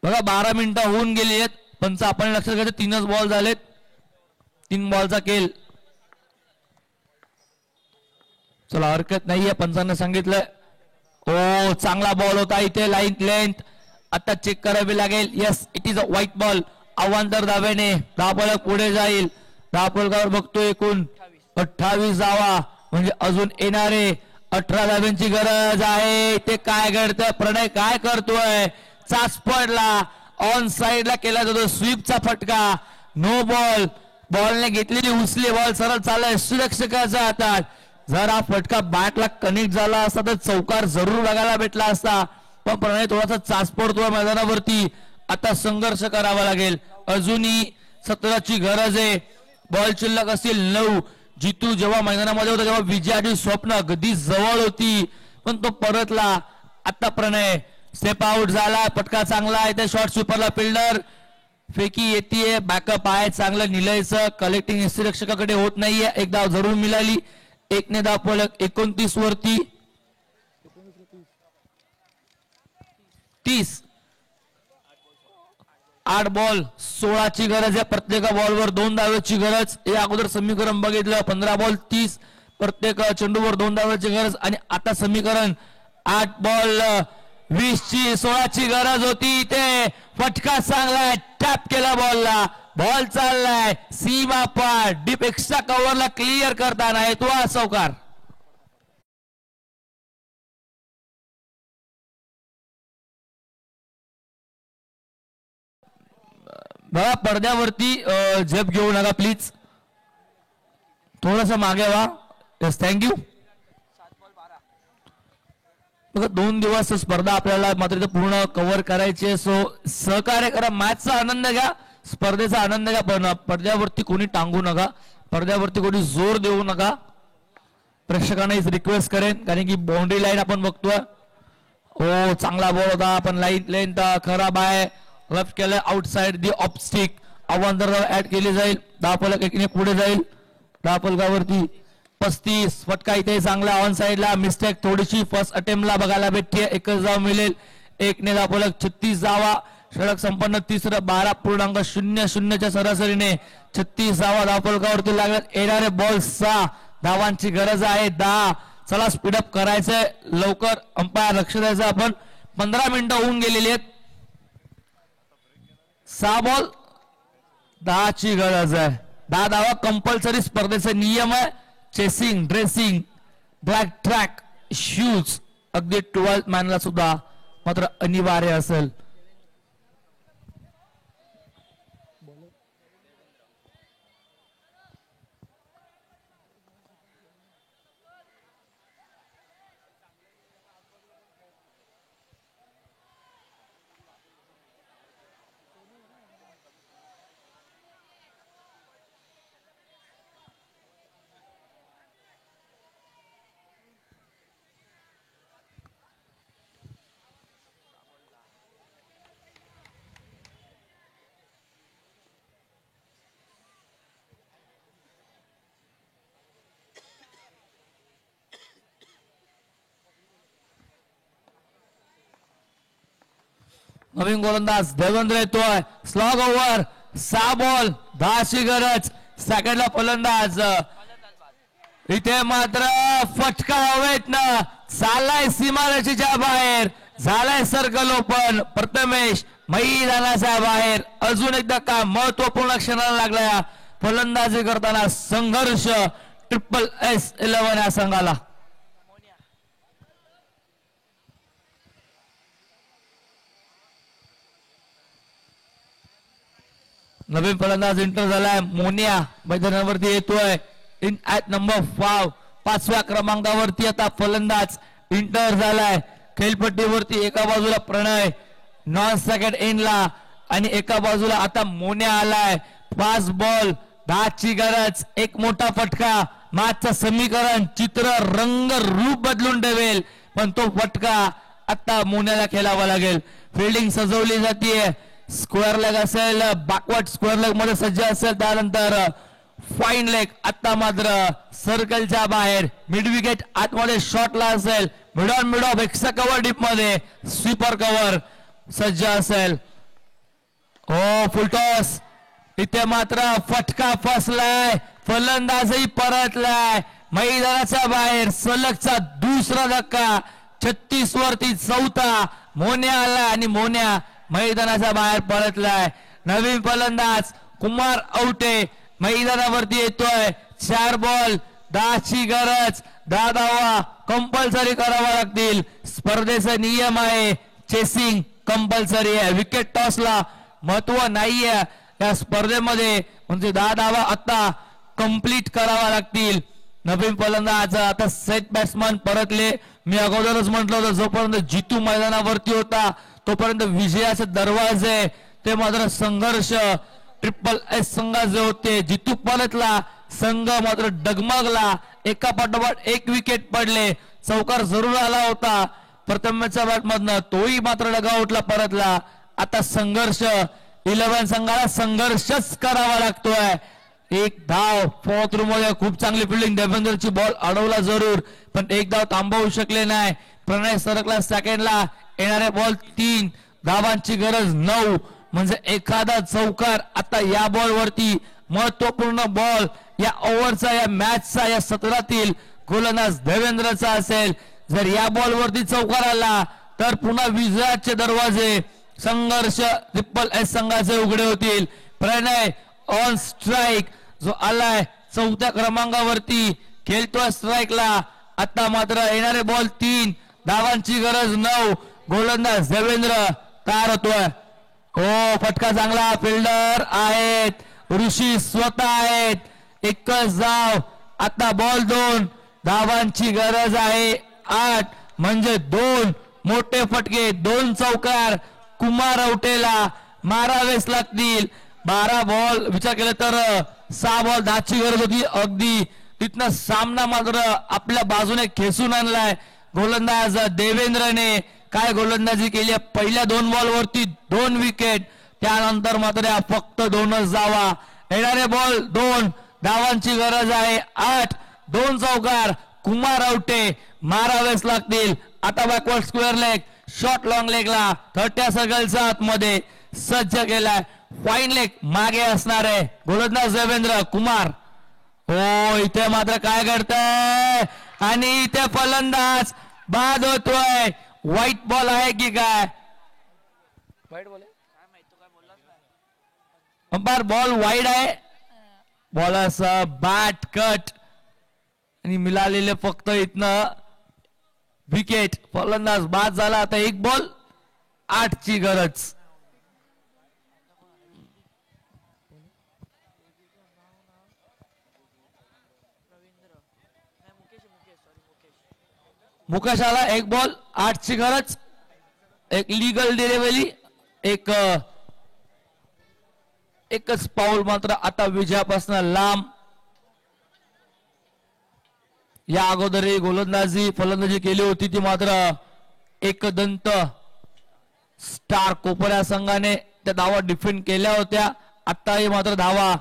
बघा 12 मिनिटं होऊन गेली आहेत. पंच आपण लक्षात घ्यायचं 3च बॉल झालेत. 3 बॉलचा खेळ. चला हरकत नाहीये. पंचांना सांगितलंय. ओ चांगला बॉल होता इथे. लाईन लेंथ आता चेक करावी लागेल. Yes it is a white ball. अवांतर धावेने धावफलक पुढे जाईल. धावफलकावर बघतोय एकूण 28 धावा म्हणजे अजून येणारे 18 धाव्यांची गरज आहे. ते काय घडतंय. प्रणय काय करतोय. चाच पडला, ऑन साइडला केला जातो स्वीपचा फटका, नो बॉल. बॉलने घेतलेली उचली, बॉल सरळ चाललाय सुरक्षकाच्या हातात. जर हा फटका बॅटला कनेक्ट झाला असता तर चौकार जरूर बघायला भेटला असता, पण प्रणय थोडासा चाच पडतोय मैदानावरती. आता संघर्ष करावा लागेल, अजूनही सत्राची गरज आहे. बॉल शिल्लक असतील 9. जितू जेव्हा मैदानामध्ये होता तेव्हा विजयाची स्वप्न अगदी जवळ होती, पण तो परतला. आता प्रणय स्टेप आउट झाला, पटका चांगला आहे त्या शॉर्ट स्वीपरला. फिल्डर फेकी येते, बॅकअप आहे चांगलं. निलयचं कलेक्टिंग रक्षकाकडे होत नाहीये, एक धाव जरूर मिळाली. 1 ने धाव फलक 29 वरती. 30. 8 बॉल 16ची गरज आहे, प्रत्येक बॉलवर 2 धावेची गरज. या अगोदर समीकरण बघितलं, 15 बॉल 30, प्रत्येक चेंडूवर 2 धावेची गरज. आणि आता समीकरण 8 बॉल 20ची 16ची गरज होती. ते फटका चांगलाय, टॅप केला बॉलला, बॉल चाललाय सीमा पार, डीप एक्स्ट्रा कव्हरला क्लिअर करताना येतो हा चौकार. बघा पडद्यावरती झेप घेऊ नका प्लीज, थोडस मागे व्हा. Yes thank you. बघा 2 दिवस स्पर्धा आपल्याला मात्र इथं पूर्ण कव्हर करायची आहे, सो सहकार्य करा. मॅचचा आनंद घ्या, स्पर्धेचा आनंद घ्या, पण पडद्यावरती कोणी टांगू नका, पडद्यावरती कोणी जोर देऊ नका. प्रेक्षकांना हीच रिक्वेस्ट करेन, कारण की बाउंड्री लाईन आपण बघतोय. हो चांगला बॉल होता, पण लाईन लेंथ खराब आहे. लेफ्ट केलं आउटसाइड दी ऑफ स्टिक. आव्हान जर ऍड केली जाईल, 10 फलक 1 ने पुढे जाईल. 10 फलकावरती 35. फटका इथे चांगला ऑन साइडला. मिस्टेक थोडीशी फर्स्ट अटेम्प्टला बघायला भेटते, 1च धाव मिळेल. 1 ने 10 फलक 36 धावा. षटक संपन्न तिसरं 12.00च्या सरासरीने 36 धावा 10 फलकावरती लागल्यात. येणारे बॉल 6 धावांची गरज आहे. 10. चला स्पीडअप करायचंय लवकर, अंपायर लक्ष द्यायचं. आपण 15 मिनिटं होऊन गेलेली आहेत. 6 बॉल 10ची गरज आहे. 10 धावा कंपल्सरी स्पर्धेचा नियम आहे. Chasing, dressing, black track shoes अगदी 12th मॅनला सुद्धा मात्र अनिवार्य असेल. नवीन गोलंदाज देवेंद्र येतोय. स्लॉग ओव्हर 6 बॉल 10ची गरज. सेकंडला फलंदाज इथे मात्र फटका हवेत ना, चाललाय सीमारेषेच्या बाहेर, झालाय सर्कल ओपन. प्रथमेश मैदानाच्या बाहेर. अजून एकदा का महत्वपूर्ण क्षणाला लागलाय फलंदाजी करताना संघर्ष. SSS11 या संघाला. नवीन फलंदाज इंटर झालाय. मोनिया मैदानावरती येतोय. इन ऍट नंबर 5 5व्या क्रमांकावरती आता फलंदाज इंटर झालाय. खेळपट्टीवरती एका बाजूला प्रणय नॉन सेकंड एंडला आणि एका बाजूला आता मोन्या आलाय. 5 बॉल 10ची गरज. एक मोठा फटका मॅचचं समीकरण चित्र रंग रूप बदलून ठेवेल, पण तो फटका आता मोन्याला खेळावा लागेल. फिल्डिंग सजवली जाते. स्क्वेअर लेग असेल, बॅकवर्ड स्क्वेअर लेग मध्ये सज्ज असेल, त्यानंतर फाईन लेग. आता मात्र सर्कलच्या बाहेर मिड विकेट आतमध्ये शॉटला असेल. Mid on mid of extra cover deep मध्ये स्वीपर कव्हर सज्ज असेल. हो फुलटॉस. इथे मात्र फटका फसलाय. फलंदाजही परतलाय मैदानाच्या बाहेर. सलगचा दुसरा धक्का. 36 वरती 4था. मोन्या आला आणि मोन्या मैदानाच्या बाहेर परतलाय. नवीन फलंदाज कुमार औटे मैदानावरती येतोय. 4 बॉल 10ची गरज. 10 धावा कंपल्सरी करावा लागतील. स्पर्धेचा नियम आहे चेसिंग, कंपल्सरी आहे. विकेट टॉसला महत्व नाहीये या स्पर्धेमध्ये, म्हणजे 10 धावा आता कंप्लीट करावा लागतील. नवीन फलंदाज आता सेट बॅट्समन परतले. मी अगोदरच म्हटलं होतं जोपर्यंत जितू मैदानावरती होता तोपर्यंत विजयाचे दरवाजे ते मात्र संघर्ष ट्रिपल एस संघाचे होते. जितू परतला, संघ मात्र डगमगला. एका पाठोपाठ एक विकेट पडले. चौकार जरूर आला होता प्रथमच्या बॅटमधनं, तोही मात्र डगआउटला परतला. आता संघर्ष 11 संघाला संघर्षच करावा लागतोय. एक धाव फोर्थ रूम मध्ये खूप चांगली फिल्डिंग. देवेंद्रची बॉल अडवला जरूर पण एक धाव थांबवू शकले नाही. प्रणय सरकला सेकंडला. येणारे बॉल 3, धावांची गरज 9, म्हणजे एखादा चौकार आता या बॉल वरती. महत्वपूर्ण बॉल या ओव्हरचा, या मॅचचा, या सत्रातील गोलंदाज देवेंद्रचा असेल. जर या बॉल वरती चौकार आला तर पुन्हा विजयाचे दरवाजे संघर्ष ट्रिपल एस संघाचे उघडे होतील. प्रणय ऑन स्ट्राईक जो आलाय 4थ्या क्रमांकावरती, खेळतोय स्ट्राईकला. आता मात्र येणारे बॉल 3, धावांची गरज 9, गोलंदाज देवेंद्र तयार होतोय. हो, फटका चांगला. फिल्डर आहेत, ऋषी स्वतः आहेत. एकच धाव. आता बॉल 2, धावांची गरज आहे 8, म्हणजे 2 मोठे फटके, 2 चौकार कुमार औटेला मारावेच लागतील. 12 बॉल विचार केला तर 6 बॉल 10ची गरज होती अगदी. तिथनं सामना मात्र आपल्या बाजूने खेचून आणलाय गोलंदाज देवेंद्रने. काय गोलंदाजी केली. पहिल्या 2 बॉल वरती 2 विकेट, त्यानंतर मात्र फक्त 2च धावा. येणारे बॉल 2, धावांची गरज आहे 8, 2 चौकार कुमार औटे मारावेच लागतील. आता backward square leg, short long लेगला 30 सर्कलचा आतमध्ये सज्ज केलाय. फाईन लेग मागे असणार आहे गोलंदाज देवेंद्र कुमार. हो, इथे मात्र काय घडतंय आणि इथे फलंदाज बाद होतोय. व्हाईट बॉल आहे की काय. अंपायर बॉल वाईड आहे. बॉलचा बॅट कट आणि मिळालेले फक्त इथनं विकेट. फलंदाज बाद झाला. आता 1 बॉल 8ची गरज. मुकेशाला 1 बॉल 8ची गरज. एक लीगल डिलिव्हरी, एकच पाऊल मात्र आता विजयापासून लांब. या अगोदरही गोलंदाजी फलंदाजी केली होती ती मात्र एकदंत स्टार कोपऱ्या संघाने त्या धावा डिफेंड केल्या होत्या. आताही मात्र धावा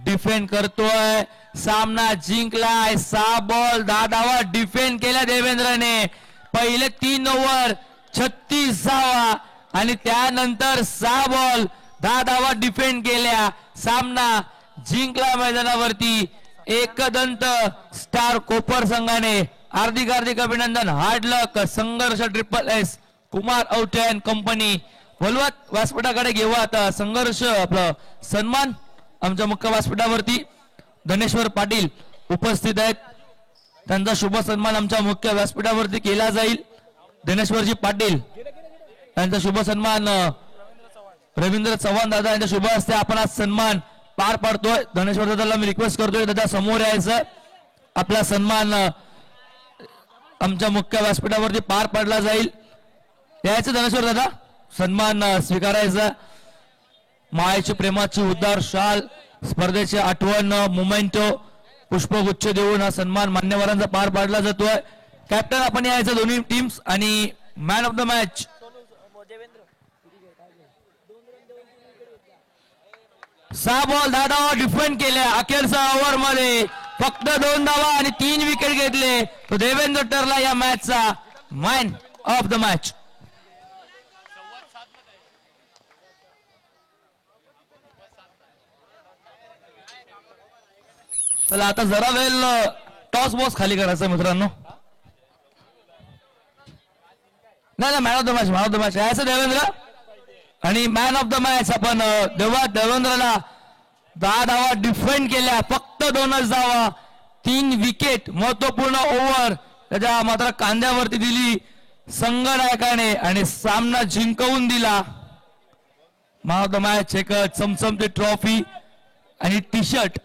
डिफेंड करतोय. सामना जिंकलाय. 6 बॉल 10 धावा डिफेंड केल्या देवेंद्रने. पहिले 3 ओव्हर 36 धावा आणि त्यानंतर 6 बॉल 10 धावा डिफेंड केल्या. सामना जिंकला मैदानावरती एकदंत स्टार कोपर संघाने. हार्दिक हार्दिक अभिनंदन. Hard luck. Sangharsh triple S Kumar Aute and company वलवत व्यासपीठाकडे घेऊ. आता संघर्ष आपलं सन्मान आमच्या मुख्य व्यासपीठावरती धनेश्वर पाटील उपस्थित आहेत. त्यांचा शुभ सन्मान आमच्या मुख्य व्यासपीठावरती केला जाईल. धनेश्वरजी पाटील यांचा शुभ सन्मान रवींद्र चव्हाण दादा यांच्या शुभ हस्ते आपण आज सन्मान पार पाडतोय. धनेश्वर दादाला मी रिक्वेस्ट करतोय दादा समोर यायचं. आपला सन्मान आमच्या मुख्य व्यासपीठावरती पार पाडला जाईल. यायचं धनेश्वर दादा, सन्मान स्वीकारायचा. मायेची प्रेमाची उद्धार शाल, स्पर्धेची आठवण, मोमेंटो, पुष्पगुच्छ देऊन हा सन्मान मान्यवरांचा पार पाडला जातोय. कॅप्टन आपण यायचं दोन्ही टीम्स आणि man of the match 6 ball 10 धावा डिफेंड केल्या. अखेरच्या ओव्हर मध्ये फक्त 2 धावा आणि 3 विकेट घेतले. तो देवेंद्र ठरला या मॅचचा मॅन ऑफ द मॅच. चला आता जरा वेळ टॉस बॉस खाली करायचं मित्रांनो. नाही man of the match, man of the match यायचं देवेंद्र. आणि मॅन ऑफ द मॅच आपण देवेंद्रला 10 धावा डिफेंड केल्या. फक्त 2च धावा, 3 विकेट. महत्वपूर्ण ओव्हर त्याच्या मात्र कांद्यावरती दिली. संघनायकाने आणि सामना जिंकवून दिला. मॅन ऑफ द मॅच एक चमचमती ट्रॉफी आणि टी शर्ट.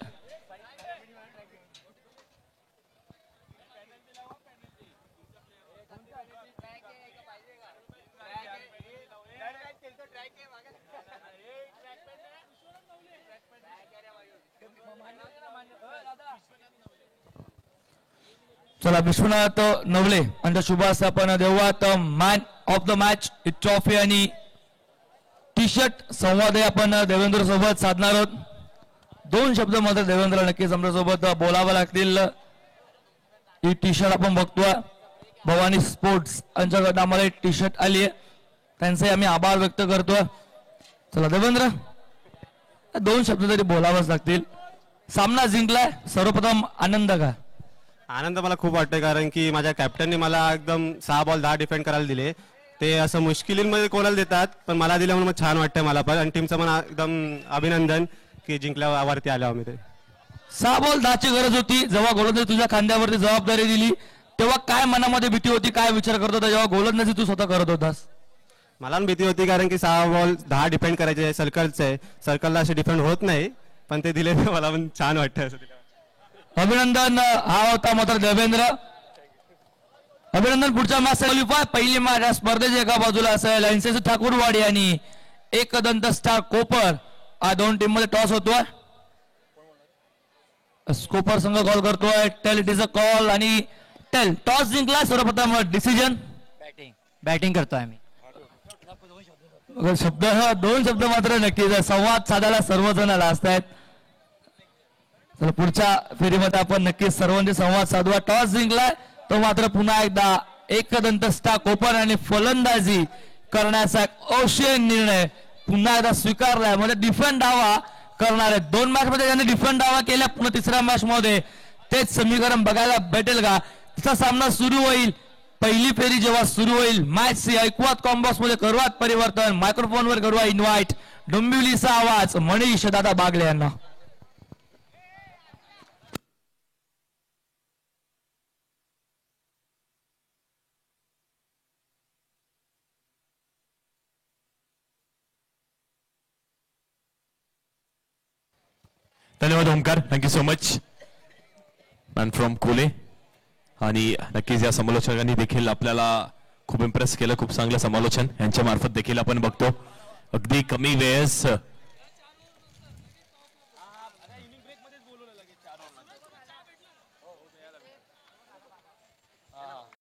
चला विश्वनाथ नवले यांच्या शुभ हस्ते आपण देऊयात man of the match trophy आणि टी शर्ट. संवादही आपण देवेंद्र सोबत साधणार आहोत. 2 शब्द मात्र देवेंद्र नक्कीच आमच्या सोबत बोलावं लागतील. ही टी शर्ट आपण बघतोय भवानी स्पोर्ट्स यांच्याकडे आम्हाला टी शर्ट आली आहे. त्यांचे आम्ही आभार व्यक्त करतोय. चला देवेंद्र 2 शब्द तरी बोलावंच लागतील. सामना जिंकलाय, सर्वप्रथम आनंद का? आनंद मला खूप वाटतोय कारण की माझ्या कॅप्टनने मला एकदम 6 बॉल 10 डिफेंड करायला दिले. ते असं मुश्किलींमध्ये कोणाला देतात पण मला दिलं म्हणून छान वाटतंय मला पण. आणि टीमचं मला एकदम अभिनंदन की जिंकल्यावरती आलो आम्ही. ते 6 बॉल 10 ची गरज होती. जेव्हा गोलंदाजी तुझ्या खांद्यावरती जबाबदारी दिली तेव्हा काय मनामध्ये भीती होती, काय विचार करत होता जेव्हा गोलंदाजी तू स्वतः करत होतास? मला पण भीती होती कारण की 6 बॉल 10 डिफेंड करायचे सर्कलचे. सर्कलला असे डिफेंड होत नाही पण ते दिले मला पण छान वाटतं. अभिनंदन. हा होता मात्र देवेंद्र. अभिनंदन. पुढच्या मॅच क्वालिफाय पहिली मॅच या स्पर्धेची एका बाजूला असेल एनसीसी ठाकूरवाडी आणि एकदंत स्टार कोपर. हा 2 टीम मध्ये टॉस होतोय. कोपर संघ कॉल करतोय. Tail it is a call आणि टेल टॉस जिंकला. सर्वप्रथम डिसिजन बॅटिंग करतोय आम्ही. शब्द 2 शब्द मात्र नक्कीच संवाद साधायला सर्वजण लाजत आहेत. तर पुढच्या फेरीमध्ये आपण नक्कीच सर्वांचे संवाद साधूया. टॉस जिंकलाय तो मात्र पुन्हा एकदा एकदंत स्टार कोपर आणि फलंदाजी करण्याचा एक औषध निर्णय पुन्हा एकदा स्वीकारलाय. म्हणजे डिफेंड डावा करणार आहे. 2 मॅच मध्ये त्यांनी डिफेंड डावा केला. पुन्हा तिसऱ्या मॅच मध्ये तेच समीकरण बघायला भेटेल का? तिचा सामना सुरू होईल. पहिली फेरी जेव्हा सुरू होईल मॅच ऐकवात कॉम्बॉक्स मध्ये करूयात परिवर्तन. मायक्रोफोनवर करूया इन्व्हाइट डोंबिवलीचा आवाज मनीष दादा बागले यांना. धन्यवाद Omkar. Thank you so much man from कोले. आणि नक्कीच या समालोचकांनी देखील आपल्याला खूप इम्प्रेस केलं. खूप चांगलं समालोचन यांच्या मार्फत देखील आपण बघतो. अगदी कमी वेळेस